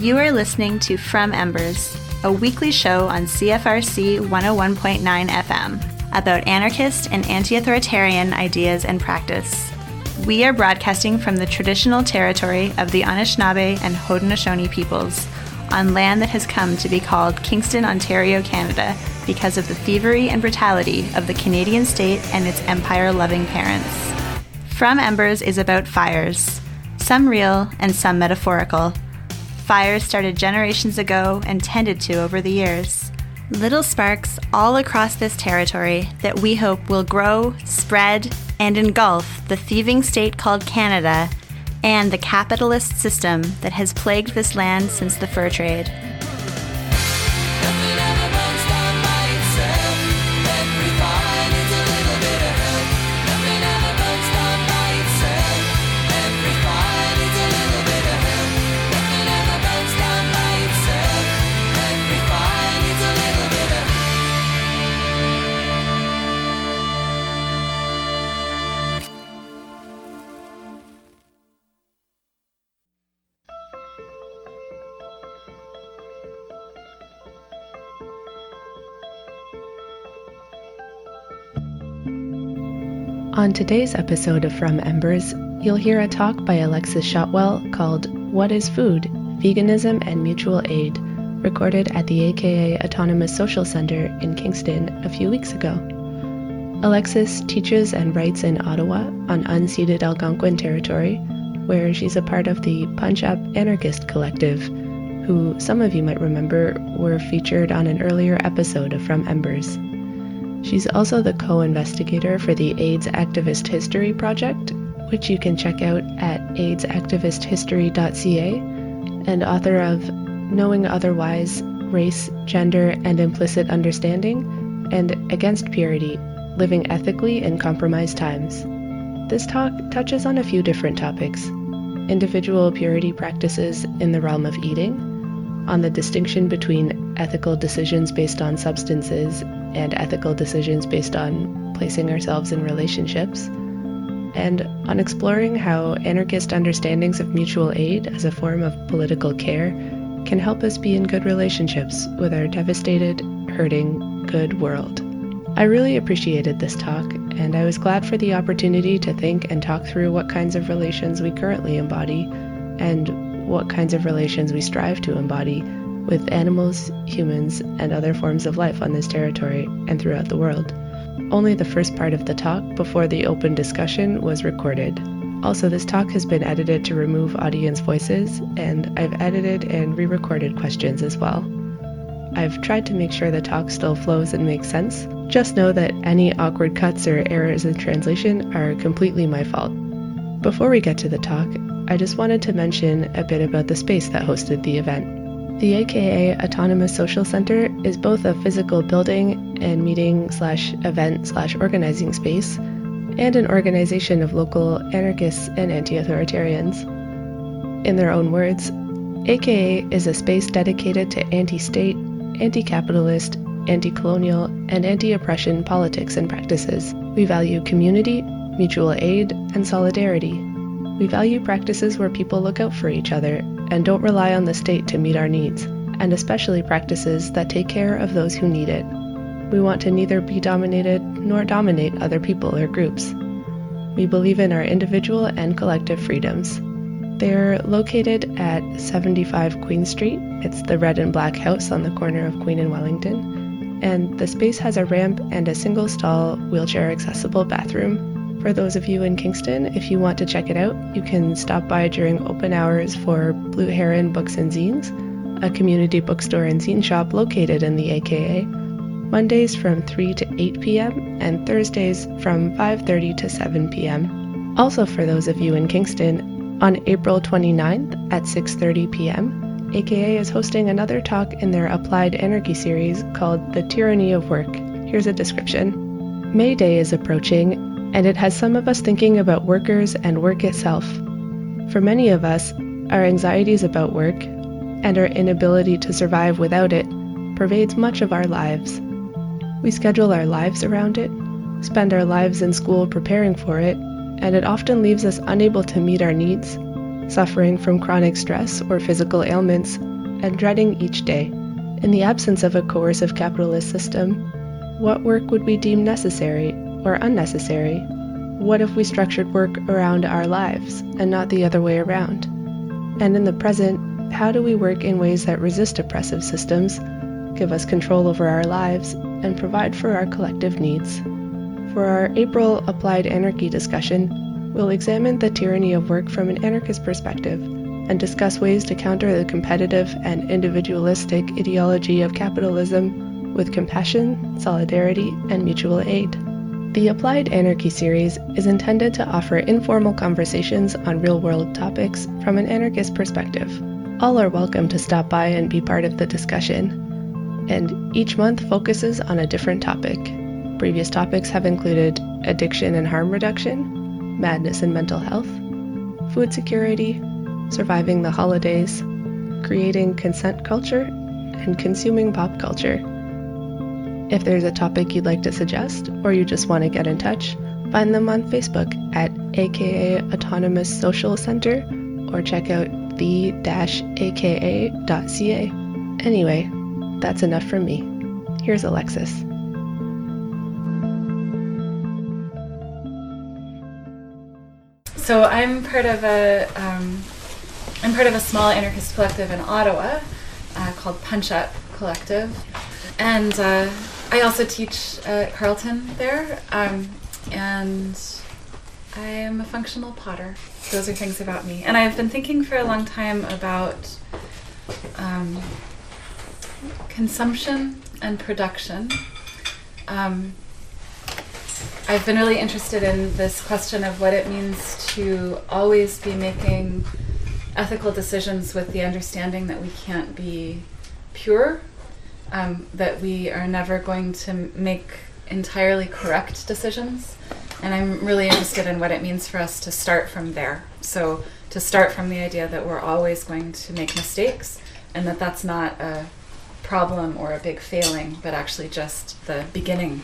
You are listening to From Embers, a weekly show on CFRC 101.9 FM about anarchist and anti-authoritarian ideas and practice. We are broadcasting from the traditional territory of the Anishinaabe and Haudenosaunee peoples on land that has come to be called Kingston, Ontario, Canada because of the thievery and brutality of the Canadian state and its empire-loving parents. From Embers is about fires, some real and some metaphorical. Fires started generations ago and tended to over the years. Little sparks all across this territory that we hope will grow, spread, and engulf the thieving state called Canada and the capitalist system that has plagued this land since the fur trade. On today's episode of From Embers, you'll hear a talk by Alexis Shotwell called What is Food? Veganism and Mutual Aid, recorded at the AKA Autonomous Social Center in Kingston a few weeks ago. Alexis teaches and writes in Ottawa on unceded Algonquin territory, where she's a part of the Punjab Anarchist Collective, who some of you might remember were featured on an earlier episode of From Embers. She's also the co-investigator for the AIDS Activist History Project, which you can check out at aidsactivisthistory.ca, and author of Knowing Otherwise, Race, Gender, and Implicit Understanding, and Against Purity, Living Ethically in Compromised Times. This talk touches on a few different topics: individual purity practices in the realm of eating, on the distinction between ethical decisions based on substances and ethical decisions based on placing ourselves in relationships, and on exploring how anarchist understandings of mutual aid as a form of political care can help us be in good relationships with our devastated, hurting, good world. I really appreciated this talk, and I was glad for the opportunity to think and talk through what kinds of relations we currently embody and what kinds of relations we strive to embody with animals, humans, and other forms of life on this territory and throughout the world. Only the first part of the talk before the open discussion was recorded. Also, this talk has been edited to remove audience voices, and I've edited and re-recorded questions as well. I've tried to make sure the talk still flows and makes sense. Just know that any awkward cuts or errors in translation are completely my fault. Before we get to the talk, I just wanted to mention a bit about the space that hosted the event. The AKA Autonomous Social Center is both a physical building and meeting/event/organizing space, and an organization of local anarchists and anti-authoritarians. In their own words, AKA is a space dedicated to anti-state, anti-capitalist, anti-colonial, and anti-oppression politics and practices. We value community, mutual aid, and solidarity. We value practices where people look out for each other and don't rely on the state to meet our needs, and especially practices that take care of those who need it. We want to neither be dominated nor dominate other people or groups. We believe in our individual and collective freedoms. They're located at 75 Queen Street. It's the red and black house on the corner of Queen and Wellington, and the space has a ramp and a single-stall, wheelchair-accessible bathroom. For those of you in Kingston, if you want to check it out, you can stop by during open hours for Blue Heron Books and Zines, a community bookstore and zine shop located in the AKA, Mondays from 3 to 8 p.m. and Thursdays from 5:30 to 7 p.m. Also, for those of you in Kingston, on April 29th at 6:30 p.m., AKA is hosting another talk in their Applied Anarchy series called The Tyranny of Work. Here's a description. May Day is approaching, and it has some of us thinking about workers and work itself. For many of us, our anxieties about work and our inability to survive without it pervades much of our lives. We schedule our lives around it, spend our lives in school preparing for it, and it often leaves us unable to meet our needs, suffering from chronic stress or physical ailments, and dreading each day. In the absence of a coercive capitalist system, what work would we deem necessary or unnecessary? What if we structured work around our lives and not the other way around? And in the present, how do we work in ways that resist oppressive systems, give us control over our lives, and provide for our collective needs? For our April Applied Anarchy discussion, we'll examine the tyranny of work from an anarchist perspective and discuss ways to counter the competitive and individualistic ideology of capitalism with compassion, solidarity, and mutual aid. The Applied Anarchy series is intended to offer informal conversations on real-world topics from an anarchist perspective. All are welcome to stop by and be part of the discussion, and each month focuses on a different topic. Previous topics have included addiction and harm reduction, madness and mental health, food security, surviving the holidays, creating consent culture, and consuming pop culture. If there's a topic you'd like to suggest, or you just want to get in touch, find them on Facebook at aka Autonomous Social Center, or check out the-aka.ca. Anyway, that's enough from me. Here's Alexis. So I'm part of a small anarchist collective in Ottawa called Punch Up Collective, and I also teach at Carleton there, and I am a functional potter. Those are things about me, and I've been thinking for a long time about consumption and production. I've been really interested in this question of what it means to always be making ethical decisions with the understanding that we can't be pure, that we are never going to make entirely correct decisions. And I'm really interested in what it means for us to start from there. So to start from the idea that we're always going to make mistakes, and that that's not a problem or a big failing, but actually just the beginning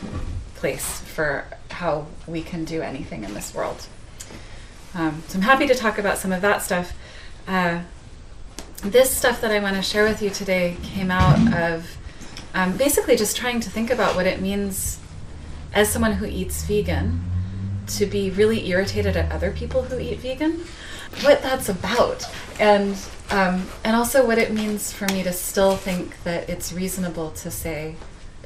place for how we can do anything in this world. So I'm happy to talk about some of that stuff. This stuff that I want to share with you today came out of basically just trying to think about what it means as someone who eats vegan to be really irritated at other people who eat vegan, what that's about, and also what it means for me to still think that it's reasonable to say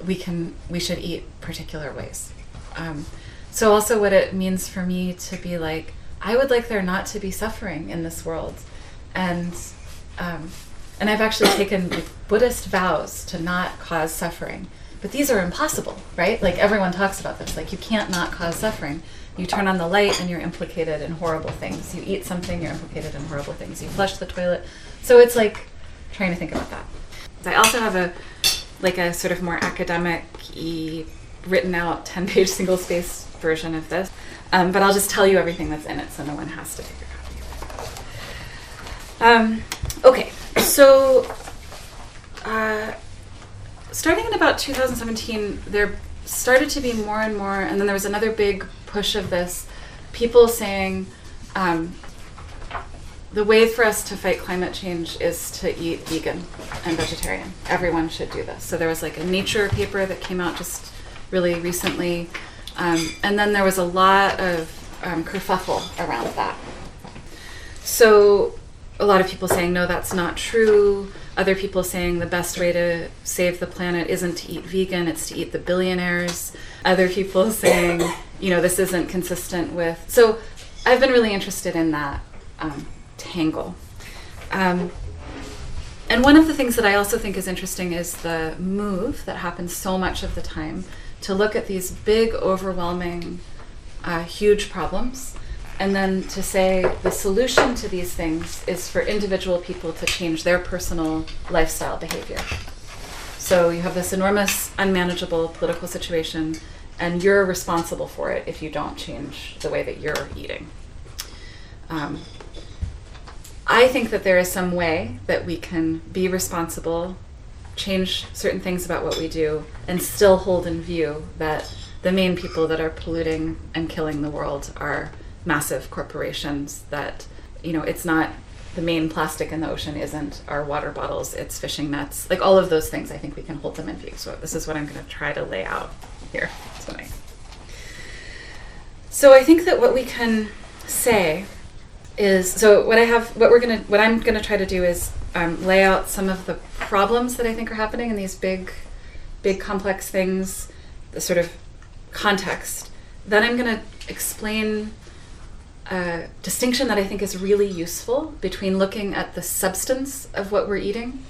we should eat particular ways. So also what it means for me to be like, I would like there not to be suffering in this world, and I've actually taken Buddhist vows to not cause suffering, but these are impossible, right? Like everyone talks about this, like you can't not cause suffering. You turn on the light and you're implicated in horrible things. You eat something, you're implicated in horrible things. You flush the toilet. So it's like trying to think about that. I also have a sort of more academic-y, written out 10-page single-spaced version of this. But I'll just tell you everything that's in it so no one has to take a copy of it. Okay, so starting in about 2017, there started to be more and more, and then there was another big push of this, people saying the way for us to fight climate change is to eat vegan and vegetarian. Everyone should do this. So there was like a Nature paper that came out just really recently, and then there was a lot of kerfuffle around that. So a lot of people saying, no, that's not true. Other people saying the best way to save the planet isn't to eat vegan, it's to eat the billionaires. Other people saying, this isn't consistent with... So I've been really interested in that tangle. And one of the things that I also think is interesting is the move that happens so much of the time to look at these big, overwhelming, huge problems, and then to say the solution to these things is for individual people to change their personal lifestyle behavior. So you have this enormous, unmanageable political situation, and you're responsible for it if you don't change the way that you're eating. I think that there is some way that we can be responsible, change certain things about what we do, and still hold in view that the main people that are polluting and killing the world are massive corporations, that it's not the main plastic in the ocean isn't our water bottles, it's fishing nets. Like all of those things, I think we can hold them in view. So this is what I'm going to try to lay out here tonight. So I think that what we can say is, so what I'm going to try to do is lay out some of the problems that I think are happening in these big complex things, the sort of context. Then I'm going to explain a distinction that I think is really useful between looking at the substance of what we're eating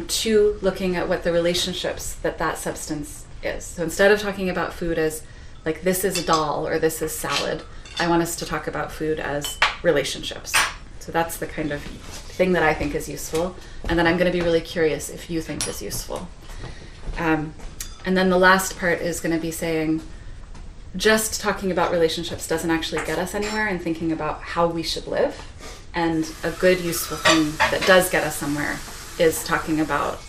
to looking at what the relationships that substance is. So instead of talking about food as like this is dal or this is salad, I want us to talk about food as relationships. So that's the kind of thing that I think is useful. And then I'm going to be really curious if you think is useful. And then the last part is going to be saying, just talking about relationships doesn't actually get us anywhere in thinking about how we should live. And a good, useful thing that does get us somewhere is talking about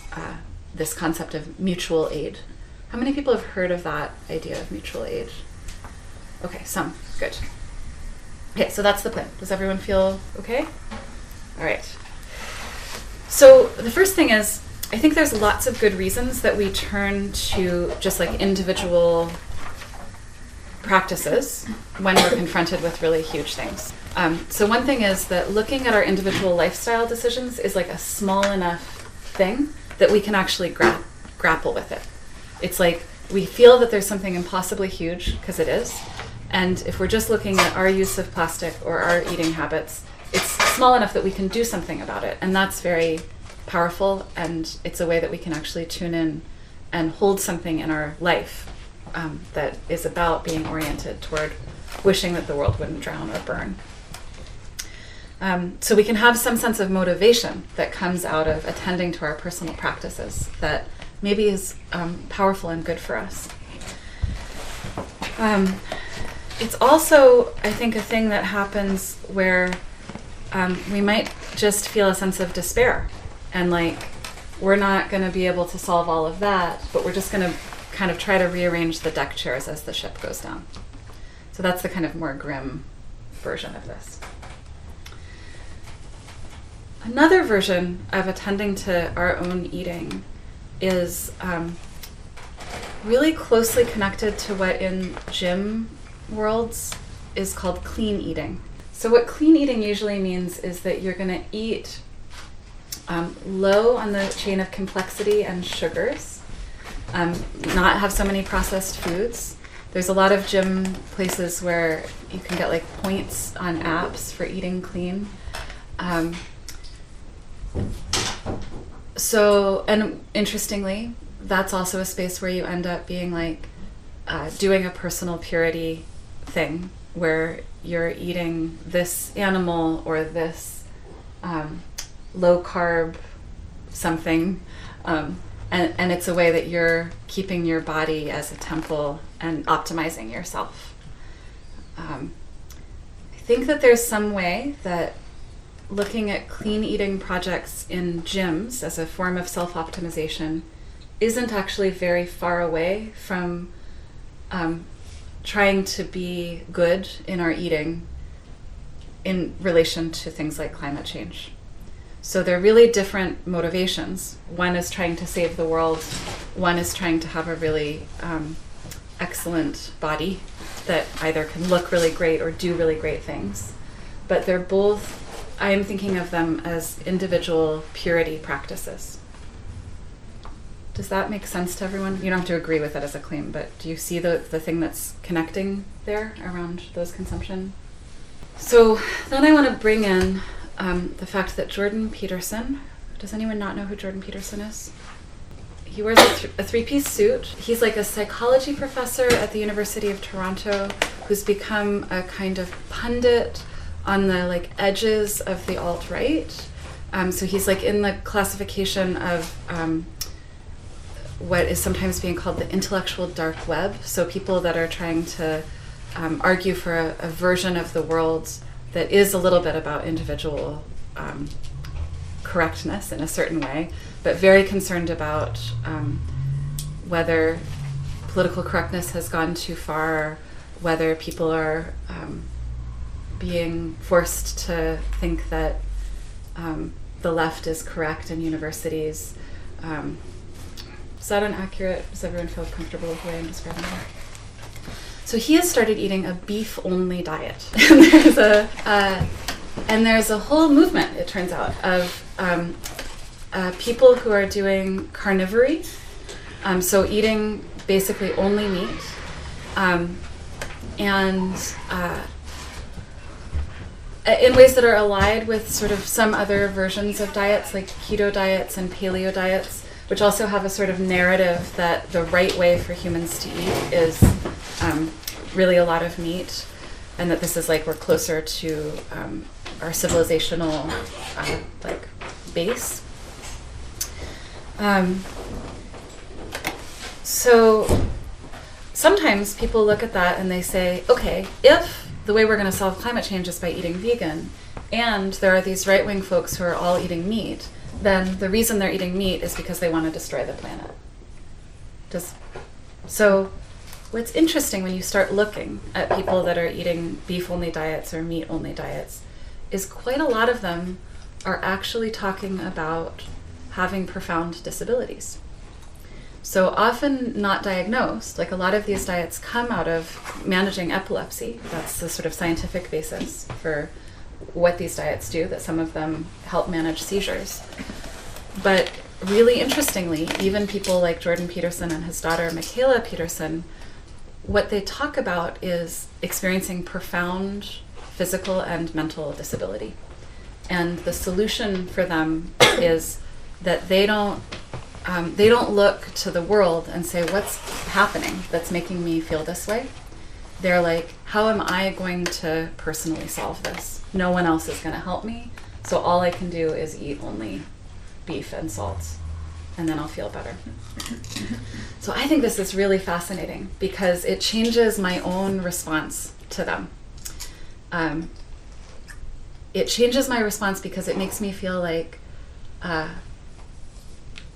this concept of mutual aid. How many people have heard of that idea of mutual aid? Okay, some. Good. Okay, so that's the plan. Does everyone feel okay? All right. So the first thing is, I think there's lots of good reasons that we turn to just like individual practices when we're confronted with really huge things. So one thing is that looking at our individual lifestyle decisions is like a small enough thing that we can actually grapple with it. It's like we feel that there's something impossibly huge, because it is. And if we're just looking at our use of plastic or our eating habits, it's small enough that we can do something about it. And that's very powerful, and it's a way that we can actually tune in and hold something in our life that is about being oriented toward wishing that the world wouldn't drown or burn. So we can have some sense of motivation that comes out of attending to our personal practices that maybe is powerful and good for us. It's also, I think, a thing that happens where we might just feel a sense of despair, and like we're not going to be able to solve all of that, but we're just going to kind of try to rearrange the deck chairs as the ship goes down. So that's the kind of more grim version of this. Another version of attending to our own eating is really closely connected to what in gym worlds is called clean eating. So what clean eating usually means is that you're going to eat low on the chain of complexity and sugars, not have so many processed foods. There's a lot of gym places where you can get like points on apps for eating clean. So, and interestingly, that's also a space where you end up being like doing a personal purity thing where you're eating this animal or this low carb something, and it's a way that you're keeping your body as a temple and optimizing yourself. I think that there's some way that looking at clean eating projects in gyms as a form of self-optimization isn't actually very far away from trying to be good in our eating in relation to things like climate change. So they're really different motivations. One is trying to save the world. One is trying to have a really excellent body that either can look really great or do really great things. But they're both, I am thinking of them as individual purity practices. Does that make sense to everyone? You don't have to agree with it as a claim, but do you see the thing that's connecting there around those consumption? So then I want to bring in the fact that Jordan Peterson, does anyone not know who Jordan Peterson is? He wears a three-piece suit. He's like a psychology professor at the University of Toronto who's become a kind of pundit on the like edges of the alt-right. So he's like in the classification of what is sometimes being called the intellectual dark web. So people that are trying to argue for a version of the world that is a little bit about individual correctness in a certain way, but very concerned about whether political correctness has gone too far, whether people are being forced to think that the left is correct in universities. Is that inaccurate? Does everyone feel comfortable with the way I'm describing that? So he has started eating a beef-only diet. And there's a whole movement, it turns out, of people who are doing carnivory, so eating basically only meat, and in ways that are allied with sort of some other versions of diets, like keto diets and paleo diets, which also have a sort of narrative that the right way for humans to eat is really a lot of meat, and that this is like we're closer to our civilizational like base. So sometimes people look at that and they say, okay, if the way we're going to solve climate change is by eating vegan, and there are these right-wing folks who are all eating meat, then the reason they're eating meat is because they want to destroy the planet. So what's interesting when you start looking at people that are eating beef-only diets or meat-only diets is quite a lot of them are actually talking about having profound disabilities. So often not diagnosed, like a lot of these diets come out of managing epilepsy. That's the sort of scientific basis for what these diets do, that some of them help manage seizures. But really interestingly, even people like Jordan Peterson and his daughter Michaela Peterson, what they talk about is experiencing profound physical and mental disability. And the solution for them is that they don't look to the world and say, what's happening that's making me feel this way? They're like, how am I going to personally solve this? No one else is going to help me, so all I can do is eat only beef and salt, and then I'll feel better. So I think this is really fascinating because it changes my own response to them. It changes my response because it makes me feel like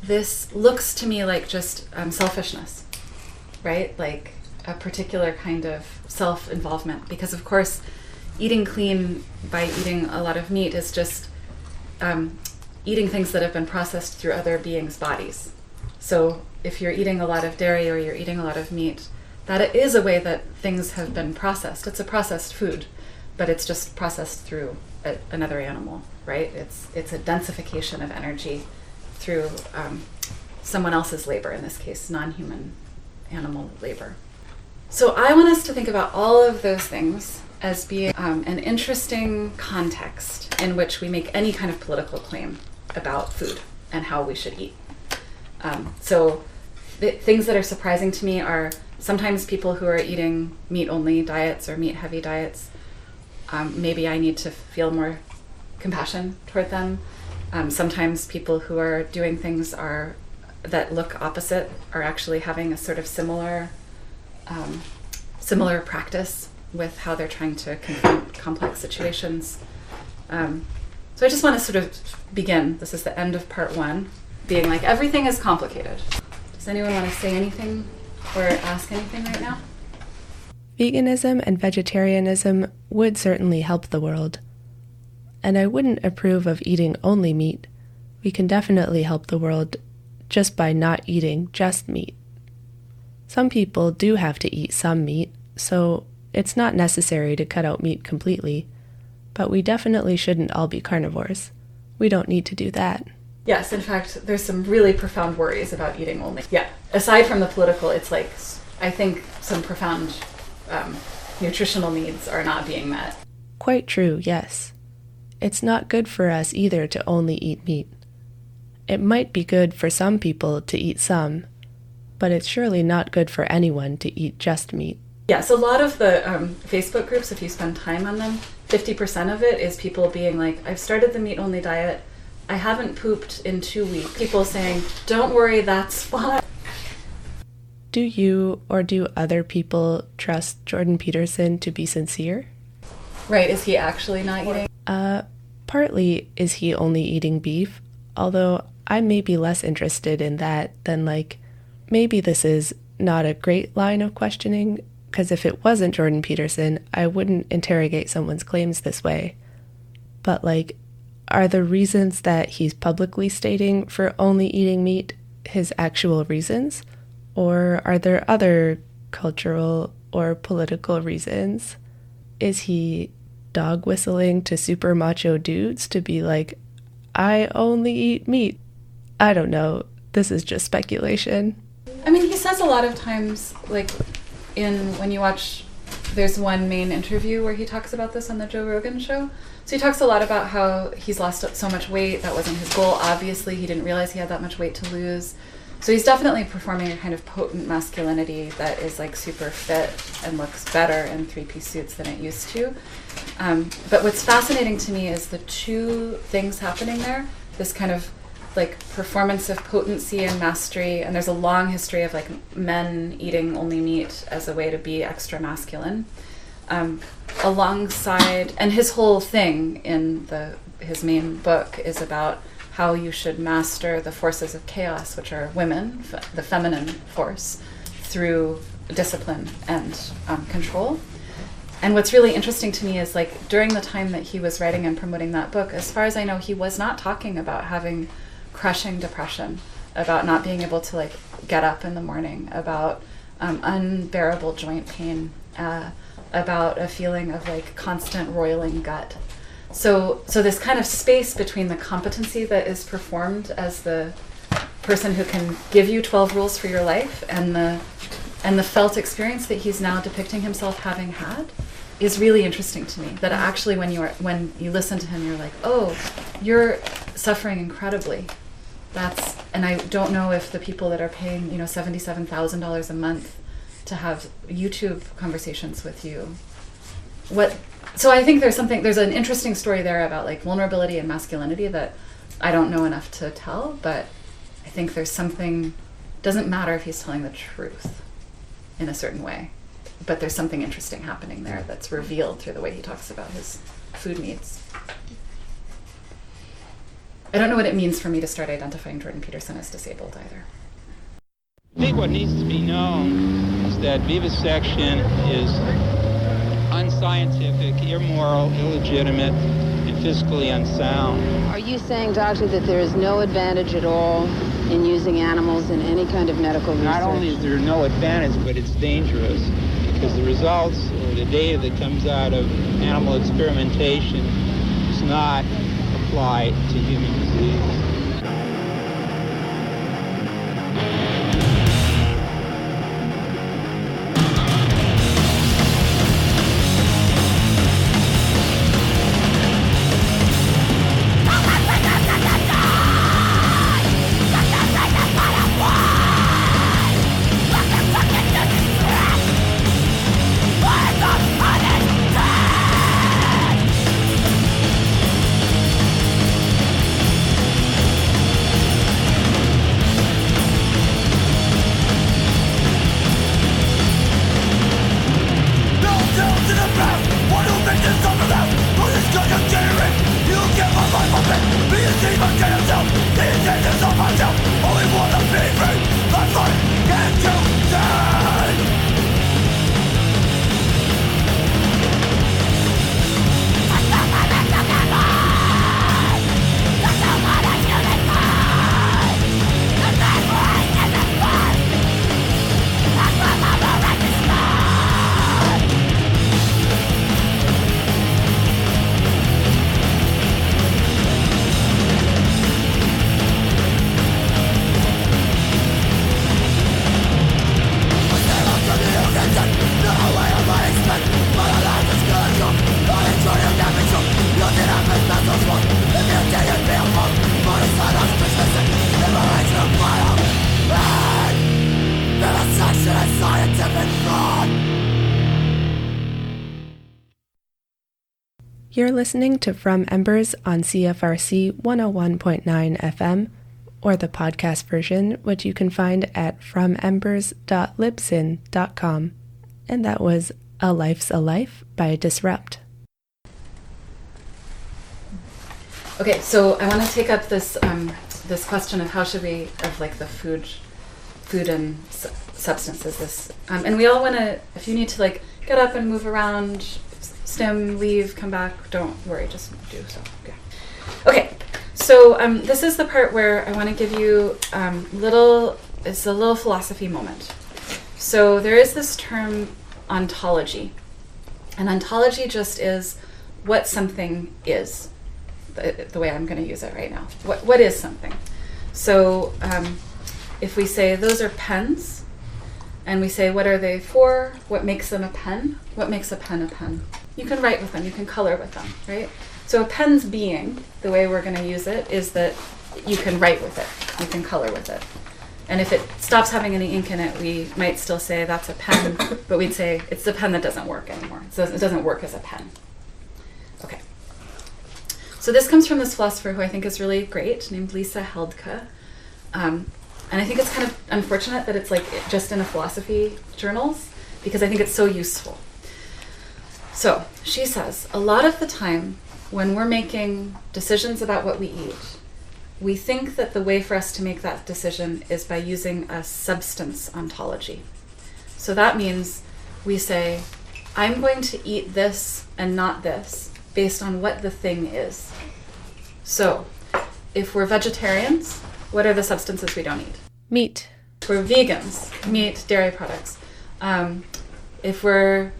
this looks to me like just selfishness, right? Like a particular kind of self-involvement. Because of course, eating clean by eating a lot of meat is just eating things that have been processed through other beings' bodies. So if you're eating a lot of dairy or you're eating a lot of meat, that is a way that things have been processed. It's a processed food, but it's just processed through another animal, right? It's a densification of energy through someone else's labor, in this case, non-human animal labor. So I want us to think about all of those things as being an interesting context in which we make any kind of political claim about food and how we should eat. So the things that are surprising to me are sometimes people who are eating meat-only diets or meat-heavy diets, maybe I need to feel more compassion toward them. Sometimes people who are doing things that look opposite are actually having a sort of similar practice with how they're trying to confront complex situations. So I just want to sort of begin, this is the end of part one, being like, everything is complicated. Does anyone want to say anything or ask anything right now? Veganism and vegetarianism would certainly help the world. And I wouldn't approve of eating only meat. We can definitely help the world just by not eating just meat. Some people do have to eat some meat, so it's not necessary to cut out meat completely, but we definitely shouldn't all be carnivores. We don't need to do that. Yes, in fact, there's some really profound worries about eating only. Yeah, aside from the political, it's like, I think some profound nutritional needs are not being met. Quite true, yes. It's not good for us either to only eat meat. It might be good for some people to eat some, but it's surely not good for anyone to eat just meat. Yes, a lot of the Facebook groups, if you spend time on them, 50% of it is people being like, I've started the meat-only diet, I haven't pooped in 2 weeks. People saying, don't worry, that's fine. Do you or do other people trust Jordan Peterson to be sincere? Right, is he actually not eating? Partly is he only eating beef, although I may be less interested in that than maybe this is not a great line of questioning, because if it wasn't Jordan Peterson, I wouldn't interrogate someone's claims this way. But are the reasons that he's publicly stating for only eating meat his actual reasons? Or are there other cultural or political reasons? Is he dog whistling to super macho dudes to be like, I only eat meat? I don't know. This is just speculation. I mean, he says a lot of times, like, when you watch, there's one main interview where he talks about this on the Joe Rogan show. So he talks a lot about how he's lost so much weight. That wasn't his goal. Obviously, he didn't realize he had that much weight to lose. So he's definitely performing a kind of potent masculinity that is like super fit and looks better in three-piece suits than it used to. But what's fascinating to me is the two things happening there. This kind of like performance of potency and mastery, and there's a long history of like men eating only meat as a way to be extra masculine. Alongside, and his whole thing in his main book is about how you should master the forces of chaos, which are women, the feminine force, through discipline and control. And what's really interesting to me is like during the time that he was writing and promoting that book, as far as I know, he was not talking about having crushing depression, about not being able to like get up in the morning, about unbearable joint pain, about a feeling of like constant roiling gut. So this kind of space between the competency that is performed as the person who can give you 12 rules for your life and the felt experience that he's now depicting himself having had is really interesting to me. That actually when you listen to him, you're like, oh, you're suffering incredibly. And I don't know if the people that are paying, $77,000 a month to have YouTube conversations with you, so I think there's an interesting story there about like vulnerability and masculinity that I don't know enough to tell, but I think there's something, doesn't matter if he's telling the truth in a certain way, but there's something interesting happening there that's revealed through the way he talks about his food needs. I don't know what it means for me to start identifying Jordan Peterson as disabled either. I think what needs to be known is that vivisection is unscientific, immoral, illegitimate, and fiscally unsound. Are you saying, doctor, that there is no advantage at all in using animals in any kind of medical research? Not only is there no advantage, but it's dangerous because the results or the data that comes out of animal experimentation does not apply to human disease. You're listening to From Embers on CFRC 101.9 FM, or the podcast version, which you can find at fromembers.libsyn.com. And that was A Life's a Life by Disrupt. Okay, so I want to take up this this question of how should we, of like the food and substances. And we all want to, if you need to like get up and move around, stim, leave, come back, don't worry, just do so. Okay. Okay, so this is the part where I want to give you it's a little philosophy moment. So there is this term ontology, and ontology just is what something is, the way I'm going to use it right now. What is something? So if we say those are pens, and we say what are they for, what makes them a pen, what makes a pen a pen? You can write with them, you can color with them, right? So a pen's being, the way we're going to use it, is that you can write with it, you can color with it. And if it stops having any ink in it, we might still say that's a pen, but we'd say it's the pen that doesn't work anymore. So it doesn't work as a pen. Okay. So this comes from this philosopher who I think is really great, named Lisa Heldke. And I think it's kind of unfortunate that it's like just in the philosophy journals, because I think it's so useful. So she says, a lot of the time when we're making decisions about what we eat, we think that the way for us to make that decision is by using a substance ontology. So that means we say, I'm going to eat this and not this based on what the thing is. So if we're vegetarians, what are the substances we don't eat? Meat. If we're vegans, meat, dairy products. If we're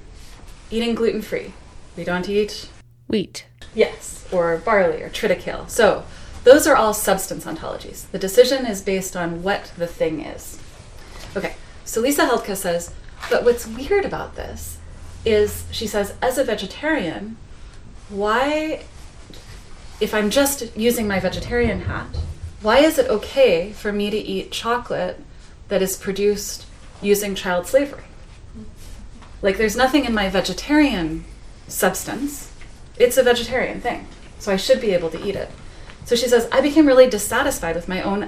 eating gluten-free, we don't eat Wheat. yes, or barley or triticale. So those are all substance ontologies. The decision is based on what the thing is. Okay, so Lisa Heldke says, but what's weird about this is, she says, as a vegetarian, why, if I'm just using my vegetarian hat, why is it okay for me to eat chocolate that is produced using child slavery? Like, there's nothing in my vegetarian substance. It's a vegetarian thing, so I should be able to eat it. So she says, I became really dissatisfied with my own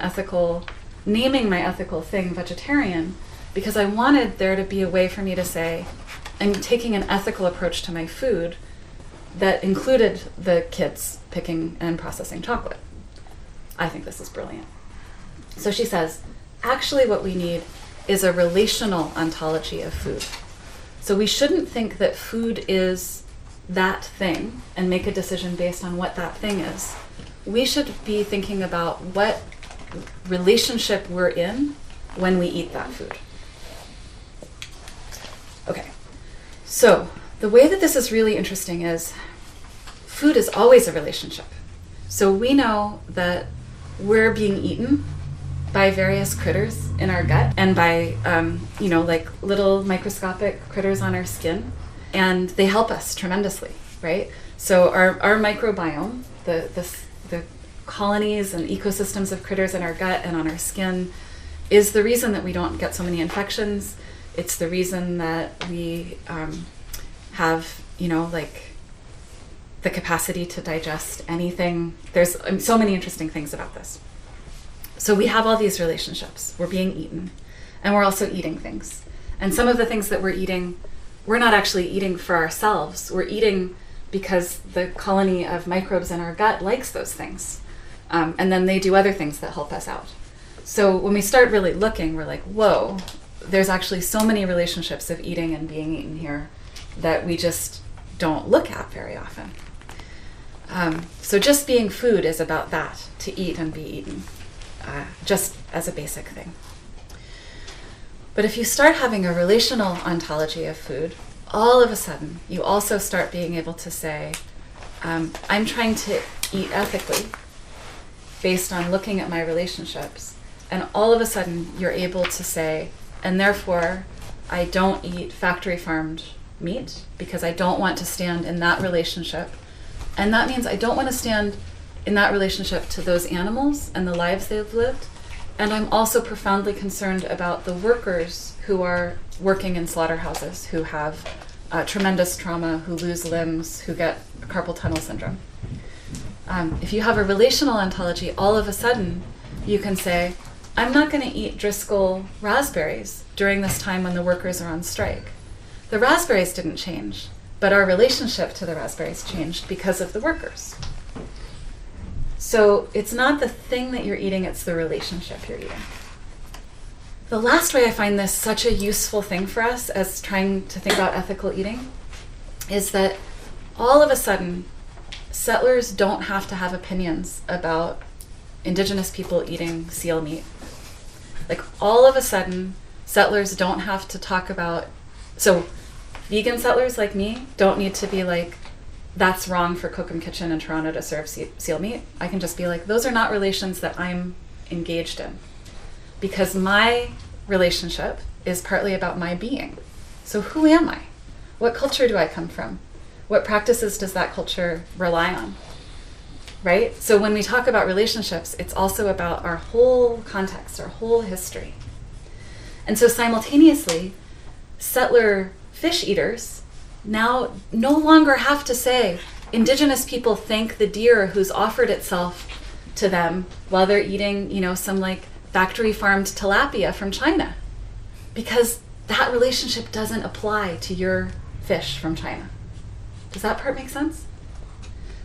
naming my ethical thing vegetarian, because I wanted there to be a way for me to say, I'm taking an ethical approach to my food that included the kids picking and processing chocolate. I think this is brilliant. So she says, actually what we need is a relational ontology of food. So we shouldn't think that food is that thing and make a decision based on what that thing is. We should be thinking about what relationship we're in when we eat that food. Okay, so the way that this is really interesting is food is always a relationship. So we know that we're being eaten by various critters in our gut and by, like little microscopic critters on our skin, and they help us tremendously, right? So our microbiome, the colonies and ecosystems of critters in our gut and on our skin, is the reason that we don't get so many infections. It's the reason that we have, the capacity to digest anything. There's so many interesting things about this. So we have all these relationships. We're being eaten, and we're also eating things. And some of the things that we're eating, we're not actually eating for ourselves. We're eating because the colony of microbes in our gut likes those things. And then they do other things that help us out. So when we start really looking, we're like, whoa, there's actually so many relationships of eating and being eaten here that we just don't look at very often. So just being food is about that, to eat and be eaten, just as a basic thing. But if you start having a relational ontology of food, all of a sudden you also start being able to say, I'm trying to eat ethically based on looking at my relationships. And all of a sudden you're able to say, and therefore I don't eat factory farmed meat because I don't want to stand in that relationship. And that means I don't want to stand in that relationship to those animals and the lives they've lived. And I'm also profoundly concerned about the workers who are working in slaughterhouses, who have tremendous trauma, who lose limbs, who get carpal tunnel syndrome. If you have a relational ontology, all of a sudden you can say, I'm not going to eat Driscoll raspberries during this time when the workers are on strike. The raspberries didn't change, but our relationship to the raspberries changed because of the workers. So it's not the thing that you're eating, it's the relationship you're eating. The last way I find this such a useful thing for us as trying to think about ethical eating is that all of a sudden settlers don't have to have opinions about Indigenous people eating seal meat. Like, all of a sudden, settlers don't have to talk about, so vegan settlers like me don't need to be like, that's wrong for Kokum Kitchen in Toronto to serve seal meat. I can just be like, those are not relations that I'm engaged in, because my relationship is partly about my being. So who am I? What culture do I come from? What practices does that culture rely on? Right? So when we talk about relationships, it's also about our whole context, our whole history. And so simultaneously, settler fish eaters now no longer have to say, Indigenous people thank the deer who's offered itself to them while they're eating, some like factory farmed tilapia from China, because that relationship doesn't apply to your fish from China. Does that part make sense?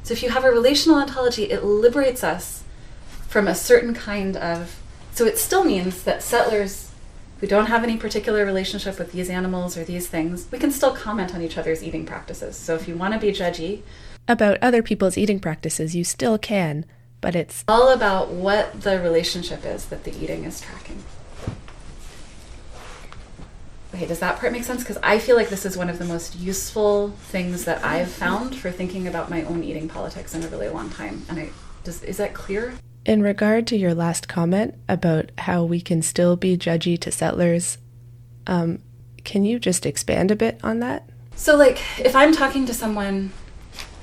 So if you have a relational ontology, it liberates us from a certain kind of, so it still means that settlers who don't have any particular relationship with these animals or these things, we can still comment on each other's eating practices. So if you want to be judgy about other people's eating practices, you still can, but it's all about what the relationship is that the eating is tracking. Okay, does that part make sense? Because I feel like this is one of the most useful things that I've found for thinking about my own eating politics in a really long time. And is that clear? In regard to your last comment about how we can still be judgy to settlers, can you just expand a bit on that? So, like, if I'm talking to someone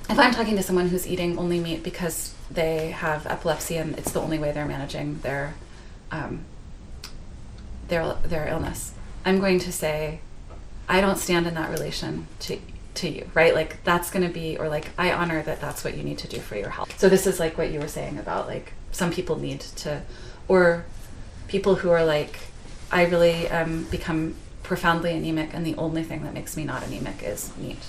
who's eating only meat because they have epilepsy and it's the only way they're managing their illness, I'm going to say, I don't stand in that relation to you, right? Like, that's going to be, or like, I honor that that's what you need to do for your health. So this is like what you were saying about like, some people need to, or people who are like, I really become profoundly anemic and the only thing that makes me not anemic is meat.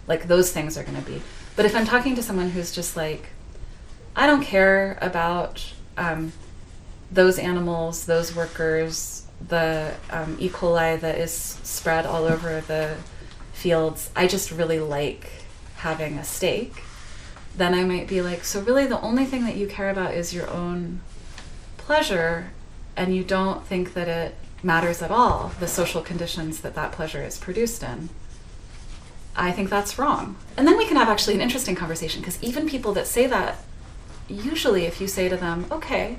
Like, those things are going to be. But if I'm talking to someone who's just like, I don't care about those animals, those workers, the E. coli that is spread all over the fields, I just really like having a steak, then I might be like, so really the only thing that you care about is your own pleasure, and you don't think that it matters at all, the social conditions that that pleasure is produced in. I think that's wrong. And then we can have actually an interesting conversation, because even people that say that, usually if you say to them, okay,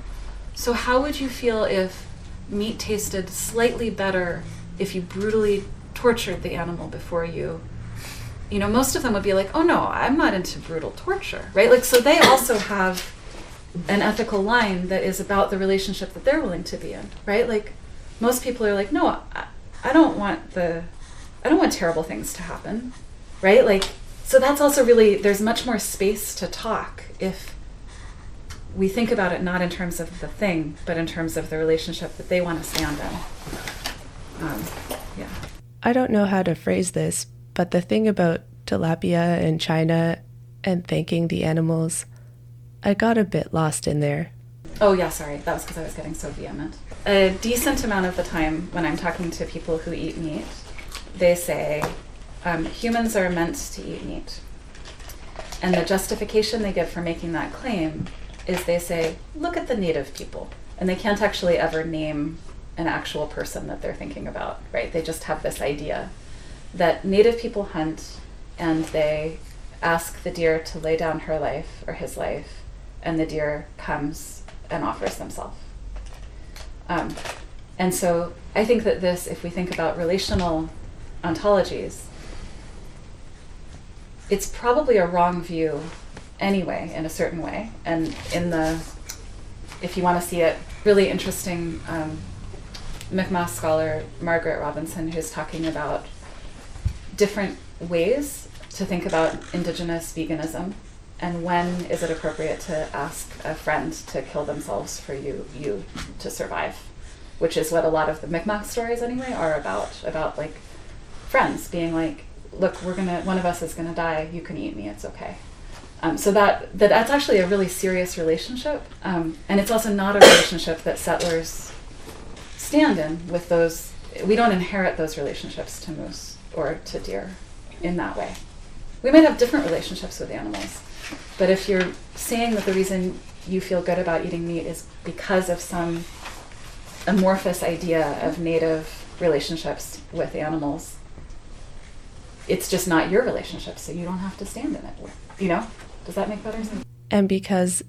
so how would you feel if meat tasted slightly better if you brutally tortured the animal before you, most of them would be like, oh no, I'm not into brutal torture, right? Like, so they also have an ethical line that is about the relationship that they're willing to be in, right? Like, most people are like, no, I don't want terrible things to happen, right? Like, so that's also really, there's much more space to talk if we think about it not in terms of the thing, but in terms of the relationship that they want to stand in. Yeah. I don't know how to phrase this, but the thing about tilapia in China and thanking the animals, I got a bit lost in there. Oh yeah, sorry. That was because I was getting so vehement. A decent amount of the time when I'm talking to people who eat meat, they say, humans are meant to eat meat. And the justification they give for making that claim is they say, look at the native people. And they can't actually ever name an actual person that they're thinking about, right? They just have this idea that native people hunt and they ask the deer to lay down her life or his life, and the deer comes and offers themselves. And so I think that this, if we think about relational ontologies, it's probably a wrong view anyway, in a certain way. And if you want to see it, really interesting Mi'kmaq scholar Margaret Robinson, who's talking about different ways to think about Indigenous veganism, and when is it appropriate to ask a friend to kill themselves for you to survive, which is what a lot of the Mi'kmaq stories anyway are about like friends being like, look, one of us is gonna die, you can eat me, it's okay. So that's actually a really serious relationship, and it's also not a relationship that settlers stand in with those. We don't inherit those relationships to moose or to deer in that way. We might have different relationships with animals, but if you're saying that the reason you feel good about eating meat is because of some amorphous idea of native relationships with animals, it's just not your relationship, so you don't have to stand in it. You know? Does that make better sense? And because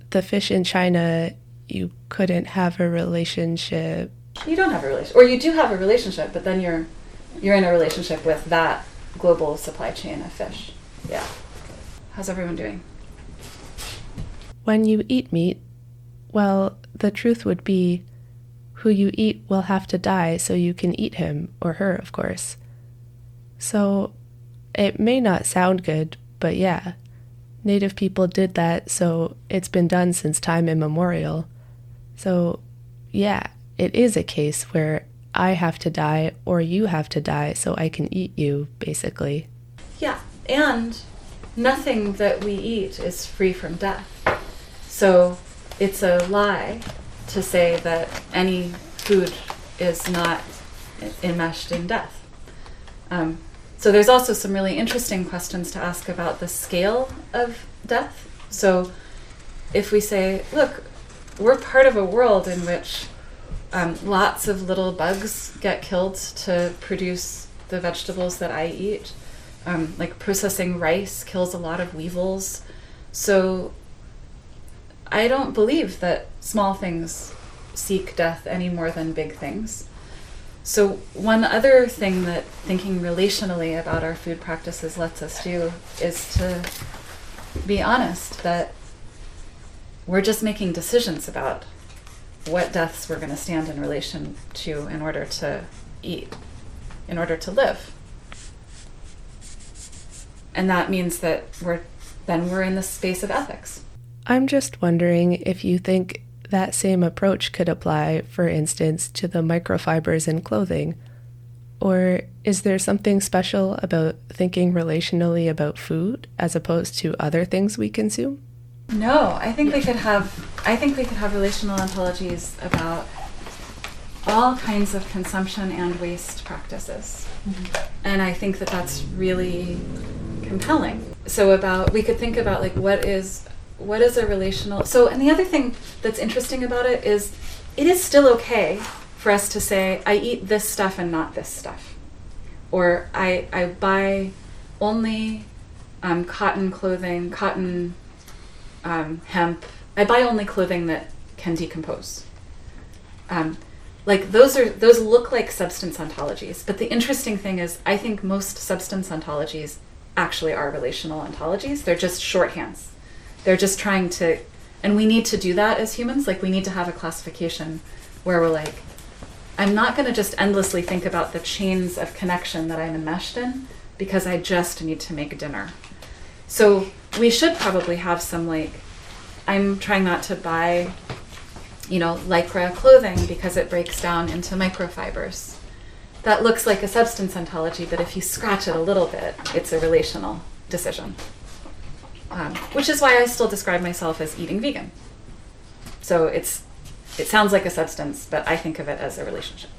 the fish in China, you couldn't have a relationship. You don't have a relationship. Or you do have a relationship, but then you're in a relationship with that global supply chain of fish. Yeah. How's everyone doing? When you eat meat, well, the truth would be who you eat will have to die so you can eat him or her, of course. So it may not sound good, but yeah, Native people did that, so it's been done since time immemorial. So yeah, it is a case where I have to die or you have to die so I can eat you, basically. Yeah, and nothing that we eat is free from death. So it's a lie to say that any food is not enmeshed in death. So there's also some really interesting questions to ask about the scale of death. So if we say, look, we're part of a world in which lots of little bugs get killed to produce the vegetables that I eat. Like processing rice kills a lot of weevils. So I don't believe that small things seek death any more than big things. So one other thing that thinking relationally about our food practices lets us do is to be honest that we're just making decisions about what deaths we're going to stand in relation to in order to eat, in order to live. And that means that we're in the space of ethics. I'm just wondering if you think that same approach could apply, for instance, to the microfibers in clothing. Or is there something special about thinking relationally about food as opposed to other things we consume? No, I think we could have relational ontologies about all kinds of consumption and waste practices. Mm-hmm. And I think that that's really compelling. So we could think about like what is a relational... So, and the other thing that's interesting about it is still okay for us to say, I eat this stuff and not this stuff. Or I buy only cotton clothing, hemp. I buy only clothing that can decompose. Like those look like substance ontologies. But the interesting thing is, I think most substance ontologies actually are relational ontologies. They're just shorthands. They're just trying to, and we need to do that as humans. Like we need to have a classification where we're like, I'm not going to just endlessly think about the chains of connection that I'm enmeshed in because I just need to make dinner. So we should probably have some like, I'm trying not to buy, lycra clothing because it breaks down into microfibers. That looks like a substance ontology, but if you scratch it a little bit, it's a relational decision. Which is why I still describe myself as eating vegan. So it sounds like a substance, but I think of it as a relationship.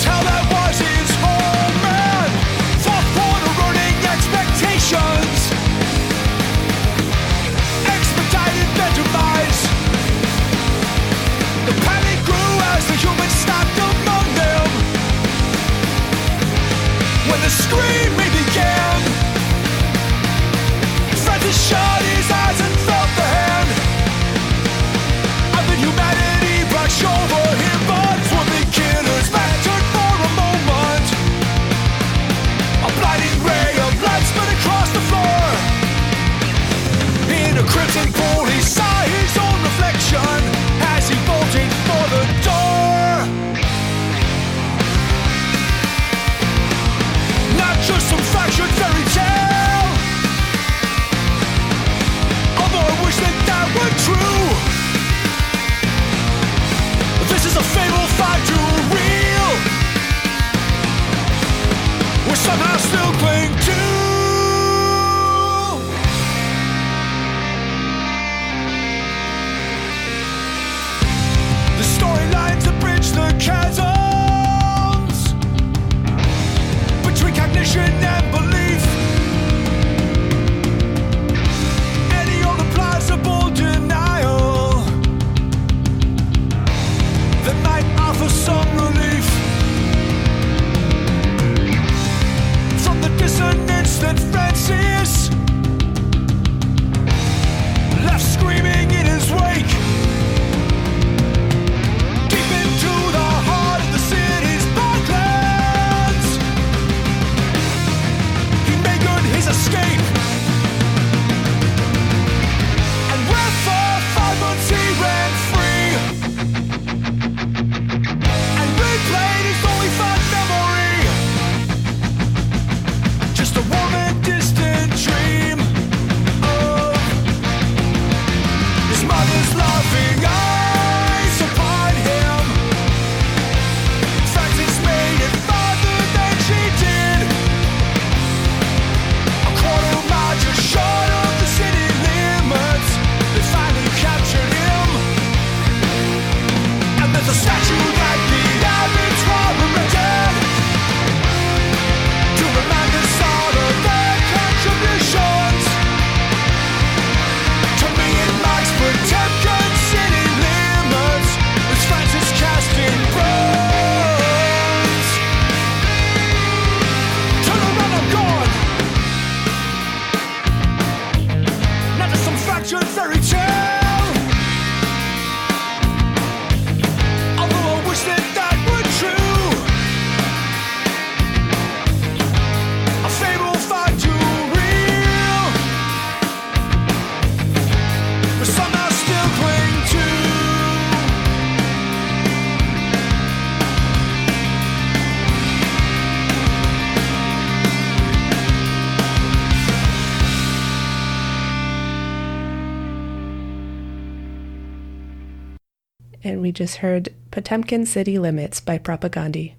How that was his home man. Fourth quarter running expectations. is a fabled fight to real. We somehow still cling to. The storylines that bridge the chasms between cognition and belief. Any old plausible denial that might offer some relief from the dissonance that Francis left screaming in his wake. Deep into the heart of the city's parklands, he made good his escape. And where for 5 months he ran free and replayed his only fond memory, just a warm and distant dream of his mother's loving eyes upon him. Francis made it farther than she did, a quarter mile just short of the city limits. They finally captured him, and there's a statue that the Abbots were erected to remind us all of their contributions to me and Max Potemkin city limits. It's Francis casting bronze. Turn around, I'm gone. Not just some fractured fairy tale, although I wish that that were true. A fable far too real, but somehow still cling to. And we just heard Potemkin City Limits by Propagandhi.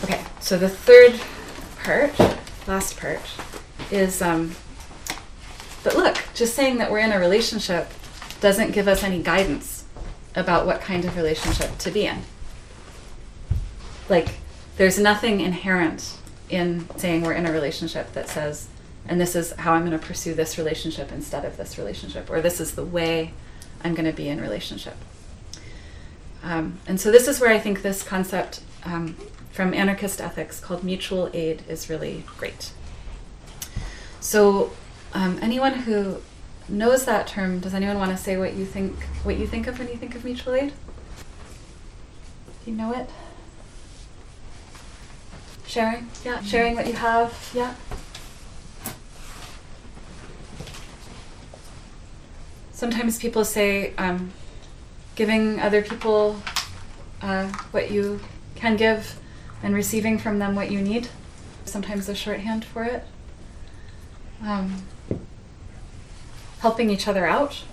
Okay, so the third part, last part, is, but look, just saying that we're in a relationship doesn't give us any guidance about what kind of relationship to be in. Like, there's nothing inherent in saying we're in a relationship that says, and this is how I'm going to pursue this relationship instead of this relationship, or this is the way I'm going to be in relationship. And so this is where I think this concept from anarchist ethics called mutual aid is really great. So anyone who knows that term, does anyone want to say what you think of when you think of mutual aid? Do you know it? Sharing? Yeah. Sharing what you have? Yeah. Sometimes people say giving other people what you can give and receiving from them what you need. Sometimes a shorthand for it. Helping each other out,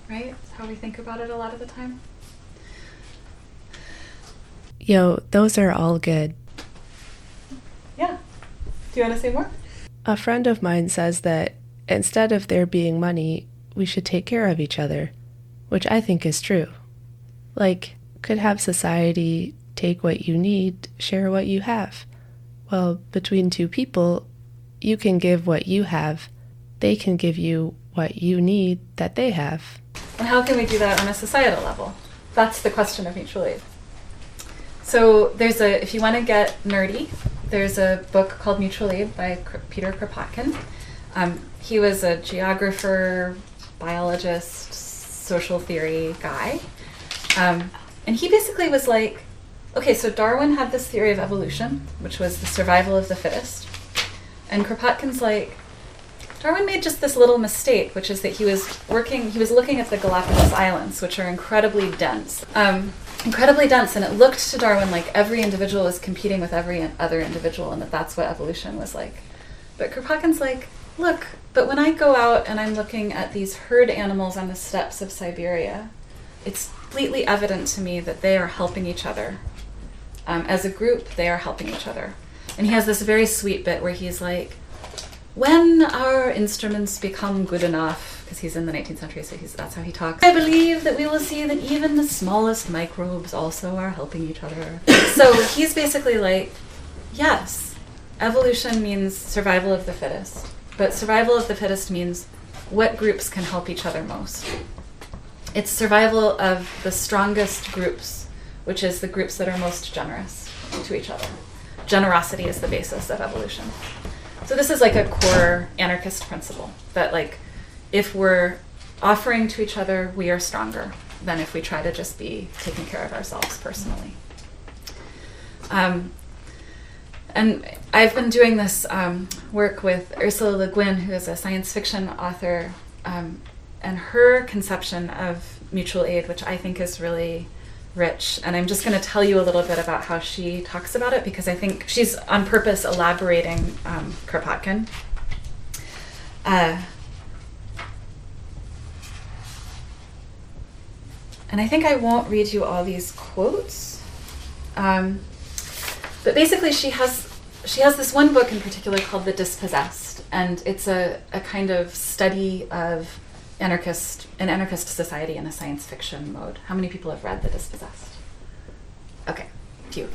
right? That's how we think about it a lot of the time. Yo, those are all good. Yeah. Do you want to say more? A friend of mine says that instead of there being money, we should take care of each other, which I think is true. Like, could have society take what you need, share what you have. Well, between two people, you can give what you have. They can give you what you need that they have. And how can we do that on a societal level? That's the question of mutual aid. So if you want to get nerdy, there's a book called Mutual Aid by Peter Kropotkin. He was a geographer, biologist, social theory guy. And he basically was like, okay, so Darwin had this theory of evolution, which was the survival of the fittest. And Kropotkin's like, Darwin made just this little mistake, which is that he was looking at the Galapagos Islands, which are incredibly dense. And it looked to Darwin like every individual was competing with every other individual, and that's what evolution was like. But Kropotkin's like, look, but when I go out and I'm looking at these herd animals on the steppes of Siberia, it's completely evident to me that they are helping each other. As a group, they are helping each other. And he has this very sweet bit where he's like, when our instruments become good enough, because he's in the 19th century, so that's how he talks, I believe that we will see that even the smallest microbes also are helping each other. So he's basically like, yes, evolution means survival of the fittest, but survival of the fittest means what groups can help each other most. It's survival of the strongest groups, which is the groups that are most generous to each other. Generosity is the basis of evolution. So this is like a core anarchist principle, that like if we're offering to each other, we are stronger than if we try to just be taking care of ourselves personally. And I've been doing this work with Ursula Le Guin, who is a science fiction author, and her conception of mutual aid, which I think is really rich. And I'm just going to tell you a little bit about how she talks about it, because I think she's on purpose elaborating Kropotkin. And I think I won't read you all these quotes. But basically she has this one book in particular called The Dispossessed, and it's a kind of study of an anarchist society in a science fiction mode. How many people have read The Dispossessed? Okay, few.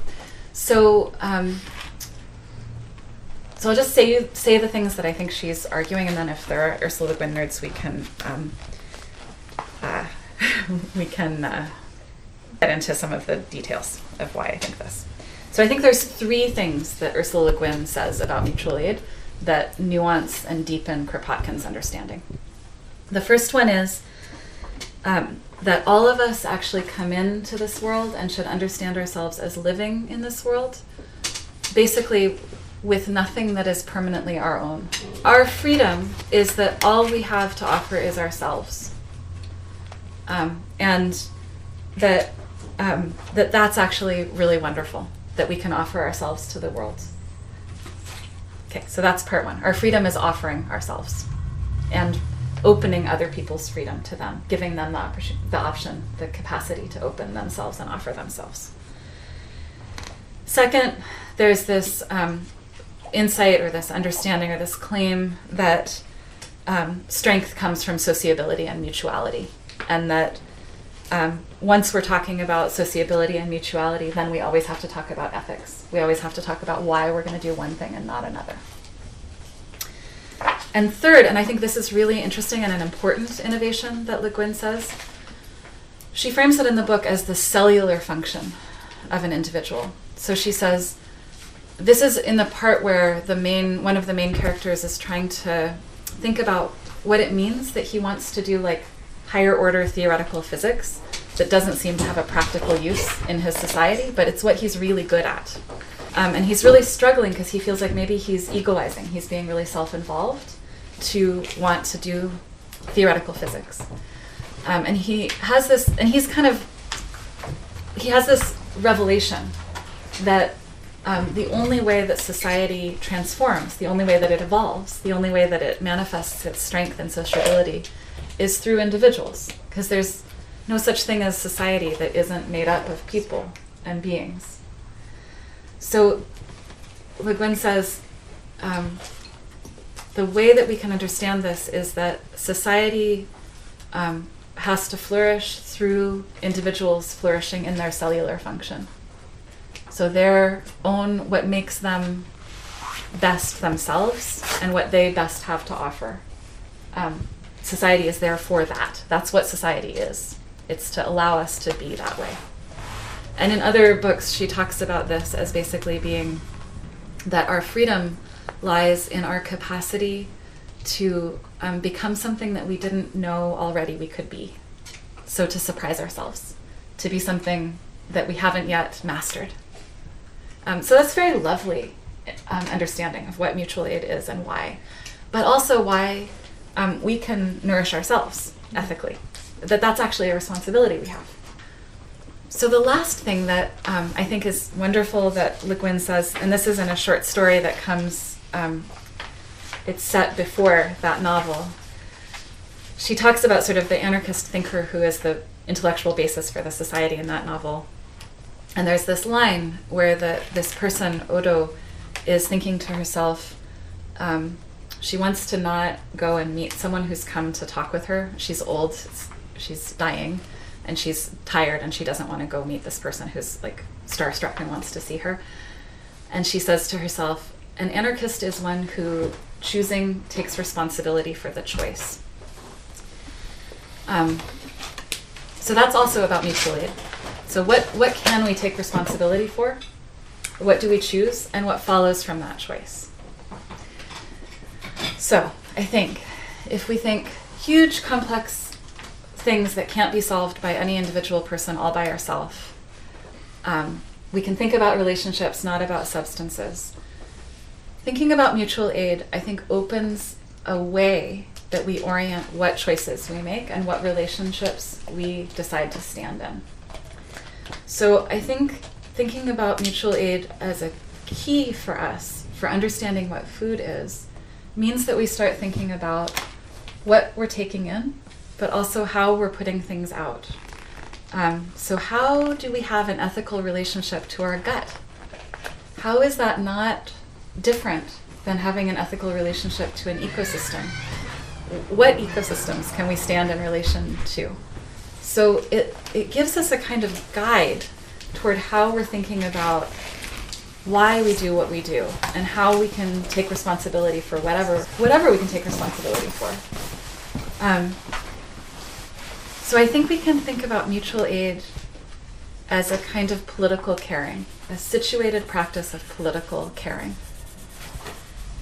So I'll just say the things that I think she's arguing, and then if there are Ursula Le Guin nerds, we can get into some of the details of why I think this. So I think there's three things that Ursula Le Guin says about mutual aid that nuance and deepen Kropotkin's understanding. The first one is that all of us actually come into this world and should understand ourselves as living in this world, basically with nothing that is permanently our own. Our freedom is that all we have to offer is ourselves. And that's actually really wonderful, that we can offer ourselves to the world. Okay, so that's part one. Our freedom is offering ourselves and opening other people's freedom to them, giving them the option, the capacity to open themselves and offer themselves. Second, there's this insight or this understanding or this claim that strength comes from sociability and mutuality, and that once we're talking about sociability and mutuality, then we always have to talk about ethics. We always have to talk about why we're going to do one thing and not another. And third, and I think this is really interesting and an important innovation that Le Guin says, she frames it in the book as the cellular function of an individual. So she says, this is in the part where one of the main characters is trying to think about what it means that he wants to do like higher order theoretical physics that doesn't seem to have a practical use in his society, but it's what he's really good at. And he's really struggling because he feels like maybe he's egoizing. He's being really self-involved to want to do theoretical physics. And he has this revelation that the only way that society transforms, the only way that it evolves, the only way that it manifests its strength and sociability is through individuals, because there's no such thing as society that isn't made up of people and beings. So Le Guin says the way that we can understand this is that society has to flourish through individuals flourishing in their cellular function. So their own, what makes them best themselves and what they best have to offer. Society is there for that. That's what society is. It's to allow us to be that way. And in other books, she talks about this as basically being that our freedom lies in our capacity to become something that we didn't know already we could be. So to surprise ourselves, to be something that we haven't yet mastered. So that's very lovely understanding of what mutual aid is and why, but also why we can nourish ourselves ethically, that's actually a responsibility we have. So the last thing that I think is wonderful that Le Guin says, and this is in a short story that comes, it's set before that novel. She talks about sort of the anarchist thinker who is the intellectual basis for the society in that novel. And there's this line where this person, Odo, is thinking to herself, she wants to not go and meet someone who's come to talk with her. She's old, she's dying, and she's tired, and she doesn't want to go meet this person who's like starstruck and wants to see her. And she says to herself, an anarchist is one who, choosing, takes responsibility for the choice. So that's also about mutual aid. So what can we take responsibility for? What do we choose? And what follows from that choice? So I think if we think huge, complex things that can't be solved by any individual person all by ourselves, we can think about relationships, not about substances. Thinking about mutual aid, I think, opens a way that we orient what choices we make and what relationships we decide to stand in. So I think thinking about mutual aid as a key for us for understanding what food is means that we start thinking about what we're taking in, but also how we're putting things out. So how do we have an ethical relationship to our gut? How is that not different than having an ethical relationship to an ecosystem? What ecosystems can we stand in relation to? So it gives us a kind of guide toward how we're thinking about why we do what we do and how we can take responsibility for whatever we can take responsibility for. So I think we can think about mutual aid as a kind of political caring, a situated practice of political caring.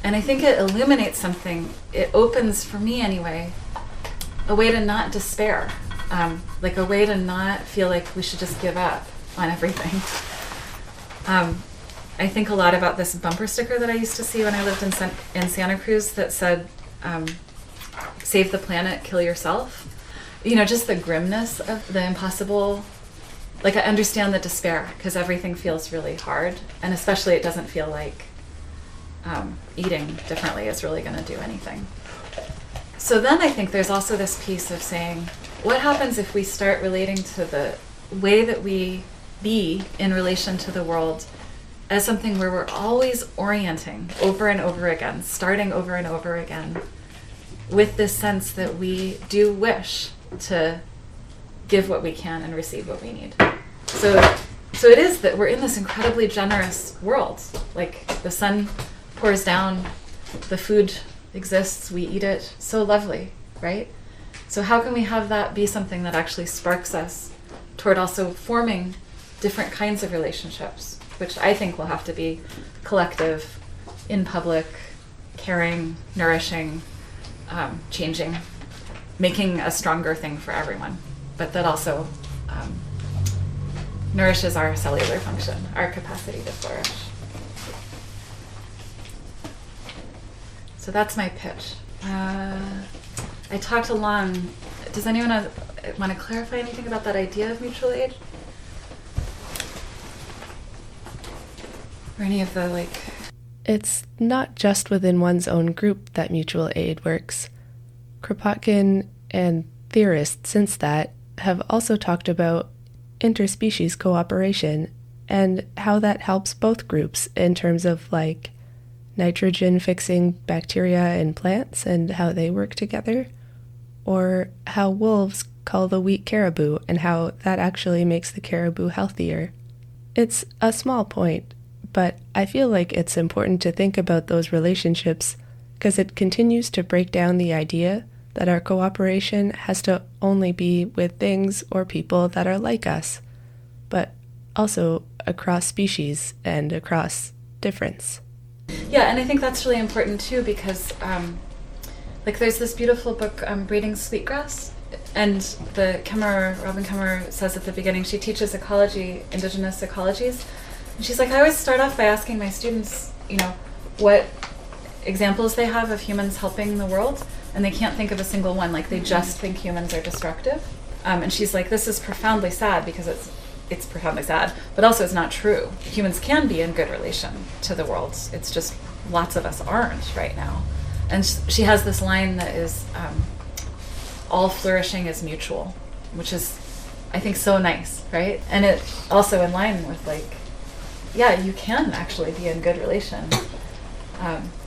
And I think it illuminates something. It opens, for me anyway, a way to not despair, like a way to not feel like we should just give up on everything. I think a lot about this bumper sticker that I used to see when I lived in Santa Cruz that said, save the planet, kill yourself. You know, just the grimness of the impossible. Like, I understand the despair because everything feels really hard, and especially it doesn't feel like eating differently is really going to do anything. So then I think there's also this piece of saying, what happens if we start relating to the way that we be in relation to the world as something where we're always orienting over and over again, starting over and over again, with this sense that we do wish to give what we can and receive what we need. So it is that we're in this incredibly generous world. Like, the sun pours down, the food exists, we eat it. So lovely, right? So how can we have that be something that actually sparks us toward also forming different kinds of relationships, which I think will have to be collective, in public, caring, nourishing, changing, making a stronger thing for everyone, but that also nourishes our cellular function, our capacity to flourish. So that's my pitch. I talked along. Does anyone want to clarify anything about that idea of mutual aid? Or any of the, like... It's not just within one's own group that mutual aid works. Kropotkin and theorists since that have also talked about interspecies cooperation and how that helps both groups in terms of, like, nitrogen fixing bacteria in plants and how they work together, or how wolves cull the weak caribou and how that actually makes the caribou healthier. It's a small point, but I feel like it's important to think about those relationships because it continues to break down the idea that our cooperation has to only be with things or people that are like us, but also across species and across difference. Yeah, and I think that's really important too because, like, there's this beautiful book, Breeding Sweetgrass, and Robin Kemmerer says at the beginning, she teaches ecology, indigenous ecologies, and she's like, I always start off by asking my students, you know, what examples they have of humans helping the world, and they can't think of a single one, like they just think humans are destructive. And she's like, this is profoundly sad because it's profoundly sad, but also it's not true. Humans can be in good relation to the world. It's just lots of us aren't right now. And she has this line that is, all flourishing is mutual, which is I think, so nice, right? And it also in line with like, yeah, you can actually be in good relation.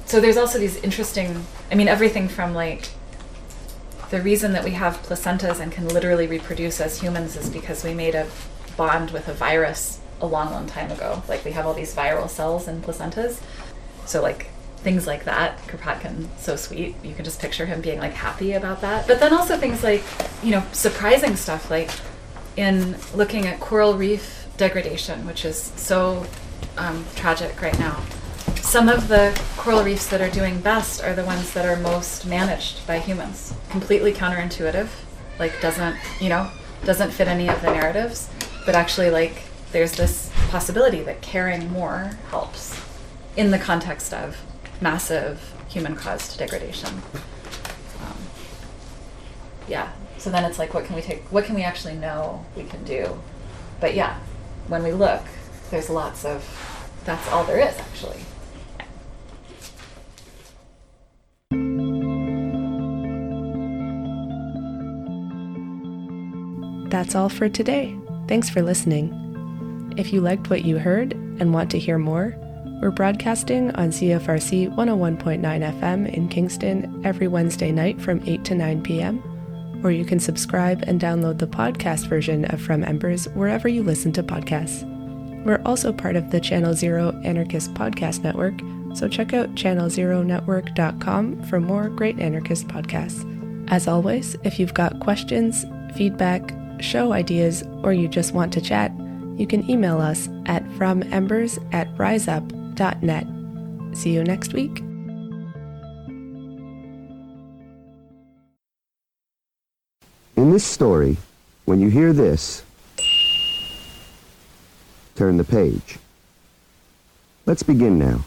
So there's also these interesting, I mean, everything from like, the reason that we have placentas and can literally reproduce as humans is because we made a bond with a virus a long, long time ago. Like we have all these viral cells in placentas. So like things like that, Kropotkin, so sweet. You can just picture him being like happy about that. But then also things like, you know, surprising stuff like in looking at coral reef degradation, which is so tragic right now. Some of the coral reefs that are doing best are the ones that are most managed by humans. Completely counterintuitive, like doesn't fit any of the narratives, but actually like there's this possibility that caring more helps in the context of massive human-caused degradation. So then it's like, what can we actually know we can do? But yeah, when we look, there's lots of, that's all there is actually. That's all for today. Thanks for listening. If you liked what you heard and want to hear more, we're broadcasting on CFRC 101.9 FM in Kingston every Wednesday night from 8 to 9 p.m., or you can subscribe and download the podcast version of From Embers wherever you listen to podcasts. We're also part of the Channel Zero Anarchist Podcast Network, so check out channelzeronetwork.com for more great anarchist podcasts. As always, if you've got questions, feedback, show ideas, or you just want to chat, you can email us at fromembers@riseup.net. See you next week. In this story, when you hear this, turn the page. Let's begin now.